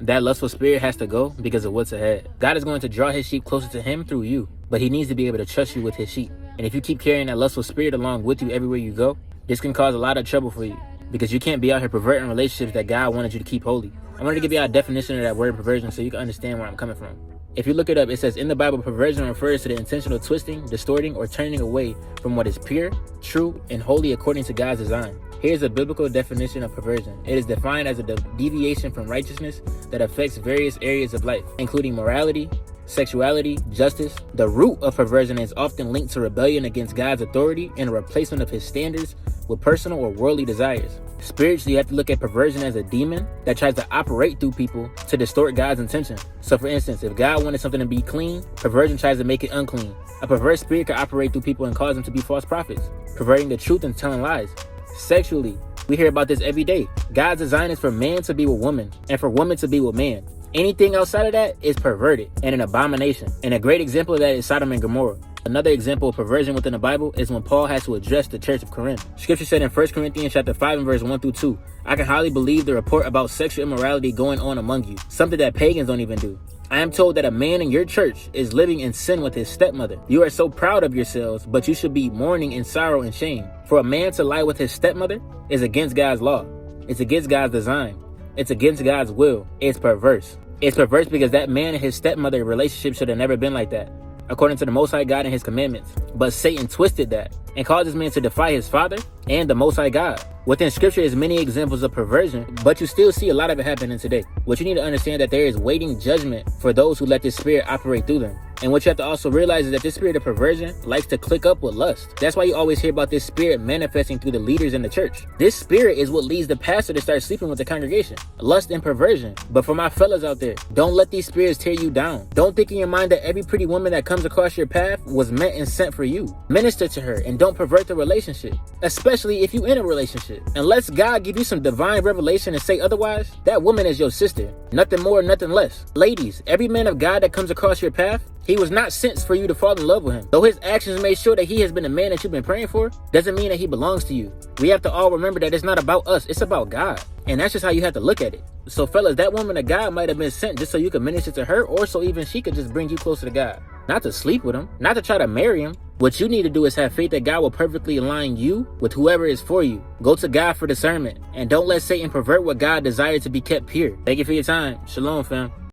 That lustful spirit has to go because of what's ahead. God is going to draw his sheep closer to him through you, but he needs to be able to trust you with his sheep. And if you keep carrying that lustful spirit along with you everywhere you go, this can cause a lot of trouble for you because you can't be out here perverting relationships that God wanted you to keep holy. I'm going to give you a definition of that word perversion so you can understand where I'm coming from. If you look it up, it says in the Bible, perversion refers to the intentional twisting, distorting, or turning away from what is pure, true, and holy according to God's design. Here's a biblical definition of perversion. It is defined as a deviation from righteousness that affects various areas of life, including morality, sexuality, justice. The root of perversion is often linked to rebellion against God's authority and a replacement of his standards with personal or worldly desires. Spiritually, you have to look at perversion as a demon that tries to operate through people to distort God's intention. So for instance, if God wanted something to be clean, perversion tries to make it unclean. A perverse spirit can operate through people and cause them to be false prophets, perverting the truth and telling lies. Sexually, we hear about this every day. God's design is for man to be with woman and for woman to be with man. Anything outside of that is perverted and an abomination. And a great example of that is Sodom and Gomorrah. Another example of perversion within the Bible is when Paul has to address the church of Corinth. Scripture said in 1 Corinthians chapter 5 and verse 1 through 2, I can hardly believe the report about sexual immorality going on among you, something that pagans don't even do. I am told that a man in your church is living in sin with his stepmother. You are so proud of yourselves, but you should be mourning in sorrow and shame. For a man to lie with his stepmother is against God's law. It's against God's design. It's against God's will. It's perverse. It's perverse because that man and his stepmother relationship should have never been like that, according to the Most High God and his commandments. But Satan twisted that and caused this man to defy his father and the Most High God. Within scripture is many examples of perversion, but you still see a lot of it happening today. What you need to understand that there is waiting judgment for those who let this spirit operate through them. And what you have to also realize is that this spirit of perversion likes to click up with lust. That's why you always hear about this spirit manifesting through the leaders in the church. This spirit is what leads the pastor to start sleeping with the congregation. Lust and perversion. But for my fellas out there, don't let these spirits tear you down. Don't think in your mind that every pretty woman that comes across your path was meant and sent for you. Minister to her and don't pervert the relationship, especially if you in a relationship. Unless God give you some divine revelation and say otherwise, that woman is your sister. Nothing more, nothing less. Ladies, every man of God that comes across your path, he was not sent for you to fall in love with him. Though his actions may show that he has been a man that you've been praying for, doesn't mean that he belongs to you. We have to all remember that it's not about us, it's about God. And that's just how you have to look at it. So fellas, that woman of God might have been sent just so you could minister to her, or so even she could just bring you closer to God. Not to sleep with him, not to try to marry him. What you need to do is have faith that God will perfectly align you with whoever is for you. Go to God for discernment, and don't let Satan pervert what God desired to be kept pure. Thank you for your time. Shalom, fam.